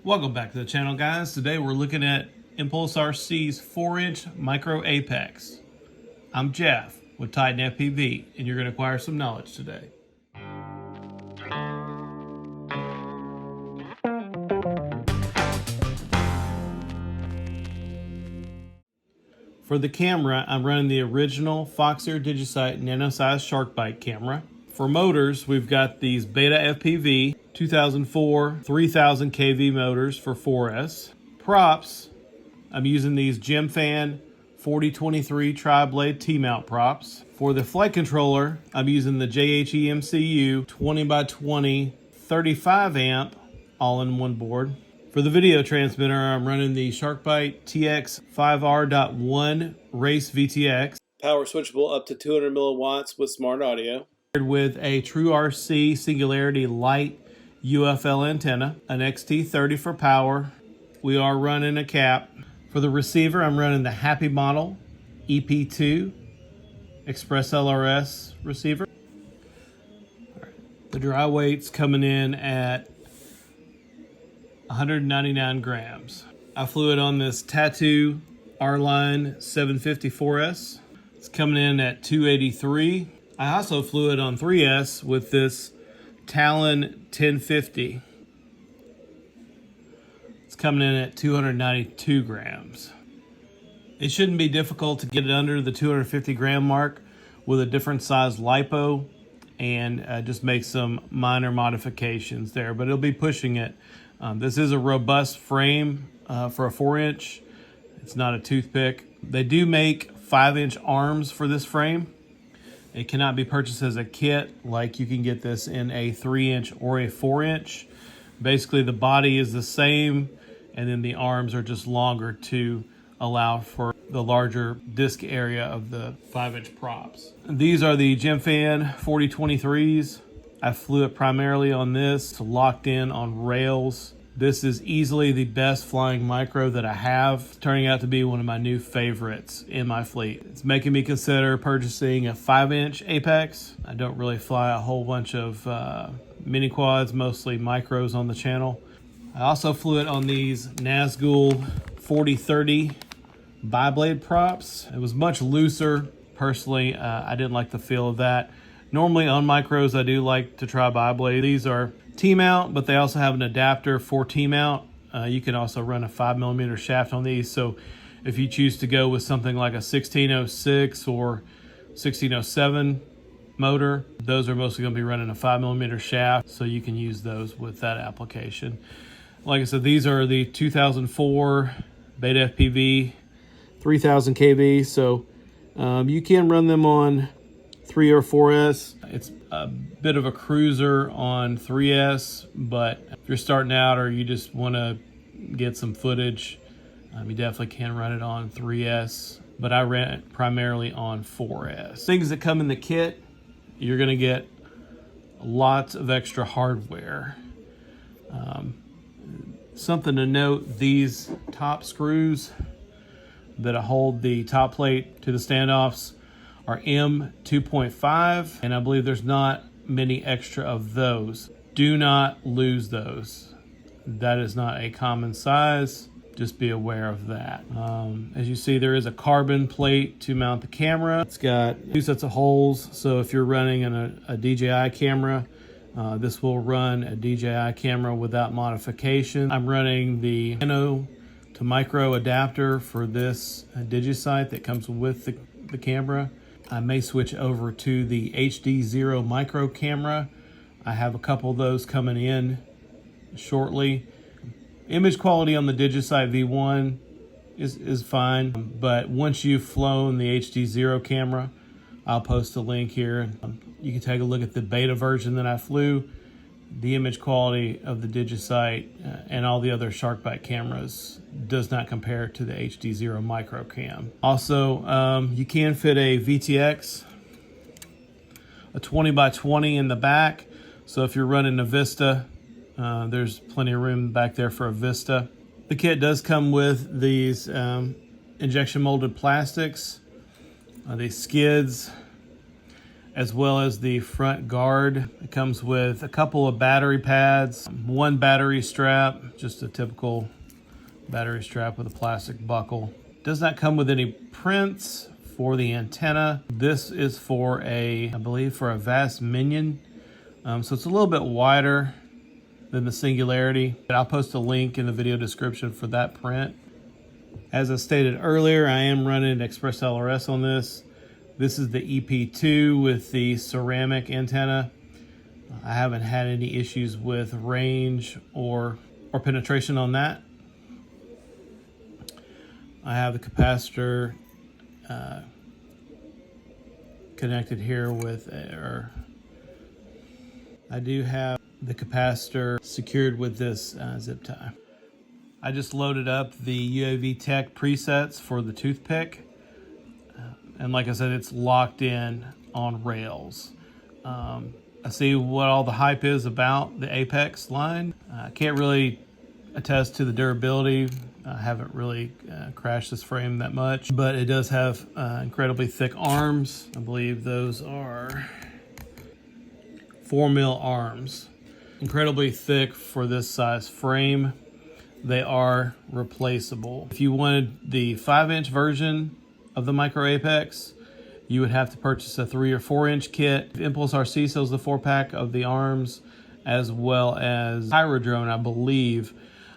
Welcome back to the channel, guys. Today we're looking at ImpulseRC's 4-inch micro apex. I'm Jeff with Titan FPV, and you're going to acquire some knowledge today. For the camera, I'm running the original Foxeer Digisight nano-sized shark bite camera. For motors, we've got these Beta FPV 2004 3000 kV motors for 4S. Props, I'm using these Gemfan 4023 tri-blade T-mount props. For the flight controller, I'm using the JHE MCU 20x20 35 amp all-in-one board. For the video transmitter, I'm running the SharkBite TX5R.1 Race VTX. Power switchable up to 200 milliwatts with smart audio. With a TrueRC Singularity Light UFL antenna, an XT30 for power. We are running a cap. For the receiver, I'm running the Happy Model EP2 Express LRS receiver. The dry weight's coming in at 199 grams. I flew it on this Tattoo R-Line 754S. It's coming in at 283. I also flew it on 3S with this Talon 1050. It's coming in at 292 grams. It shouldn't be difficult to get it under the 250 gram mark with a different size LiPo and just make some minor modifications there, but it'll be pushing it. This is a robust frame for a 4-inch. It's not a toothpick. They do make 5-inch arms for this frame. It cannot be purchased as a kit, like you can get this in a 3-inch or a 4-inch. Basically, the body is the same, and then the arms are just longer to allow for the larger disc area of the 5-inch props. These are the Gemfan 4023s. I flew it primarily on this, locked in on rails. This is easily the best flying micro that I have. It's turning out to be one of my new favorites in my fleet. It's making me consider purchasing a 5-inch Apex. I don't really fly a whole bunch of mini quads, mostly micros on the channel. I also flew it on these Nazgul 4030 bi-blade props. It was much looser. Personally, I didn't like the feel of that. Normally on micros, I do like to try bi-blade. These are T-mount, but they also have an adapter for T-mount. You can also run a 5mm shaft on these. So if you choose to go with something like a 1606 or 1607 motor, those are mostly going to be running a 5mm shaft, so you can use those with that application. Like I said, these are the 2004 Beta FPV 3000 kV, so you can run them on 3 or 4S. It's a bit of a cruiser on 3S, but if you're starting out or you just want to get some footage, you definitely can run it on 3S, but I ran it primarily on 4S. Things that come in the kit, you're going to get lots of extra hardware. Something to note, these top screws that hold the top plate to the standoffs are M2.5, and I believe there's not many extra of those. Do not lose those. That is not a common size. Just be aware of that. As you see, there is a carbon plate to mount the camera. It's got 2 sets of holes, so if you're running a DJI camera, this will run a DJI camera without modification. I'm running the nano to micro adapter for this Digisight that comes with the camera. I may switch over to the HD0 micro camera. I have a couple of those coming in shortly. Image quality on the Digisight V1 is fine, but once you've flown the HD0 camera, I'll post a link here. You can take a look at the beta version that I flew. The image quality of the Digisight and all the other SharkBite cameras does not compare to the HD0 micro cam. Also, you can fit a VTX, a 20x20 in the back. So if you're running a Vista, there's plenty of room back there for a Vista. The kit does come with these injection molded plastics, these skids, as well as the front guard. It comes with a couple of battery pads, one battery strap, just a typical battery strap with a plastic buckle. Does not come with any prints for the antenna. This is for I believe for a Vast Minion. So it's a little bit wider than the Singularity. I'll post a link in the video description for that print. As I stated earlier, I am running ImpulseRC on this. This is the EP2 with the ceramic antenna. I haven't had any issues with range or penetration on that. I have the capacitor connected here with, I do have the capacitor secured with this zip tie. I just loaded up the UAV Tech presets for the toothpick. And like I said, it's locked in on rails. I see what all the hype is about the Apex line. I can't really attest to the durability. I haven't really crashed this frame that much, but it does have incredibly thick arms. I believe those are 4mm arms. Incredibly thick for this size frame. They are replaceable. If you wanted the 5-inch version of the Micro Apex, you would have to purchase a 3 or 4-inch kit. ImpulseRC sells the 4-pack of the arms, as well as Hydrodrone, I believe.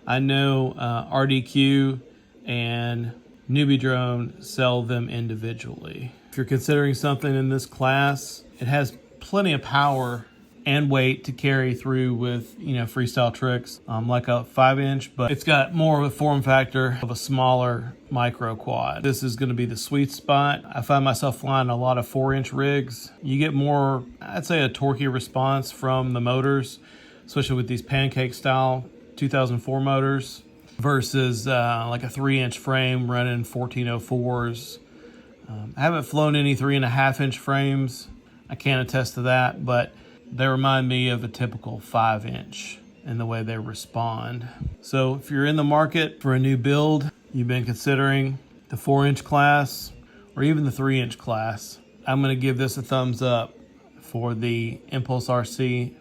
I know RDQ and Newbie Drone sell them individually. If you're considering something in this class, it has plenty of power and weight to carry through with, freestyle tricks, like a 5-inch, but it's got more of a form factor of a smaller micro quad. This is going to be the sweet spot. I find myself flying a lot of 4-inch rigs. You get more, I'd say, a torquey response from the motors, especially with these pancake style 2004 motors versus like a 3-inch frame running 1404s. I haven't flown any 3.5-inch frames. I can't attest to that, but they remind me of a typical 5-inch in the way they respond. So if you're in the market for a new build, you've been considering the 4-inch class or even the 3-inch class, I'm going to give this a thumbs up for the ImpulseRC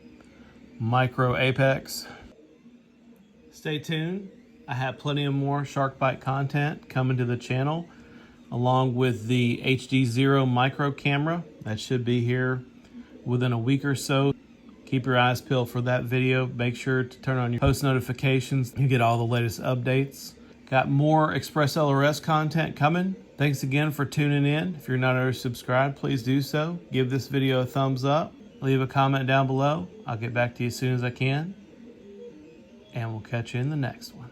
Micro Apex. Stay tuned. I have plenty of more shark bite content coming to the channel, along with the HD0 micro camera that should be here within a week or so. Keep your eyes peeled for that video. Make sure to turn on your post notifications. You get all the latest updates. Got more ImpulseRC content coming. Thanks again for tuning in. If you're not already subscribed, please do so. Give this video a thumbs up. Leave a comment down below. I'll get back to you as soon as I can. And we'll catch you in the next one.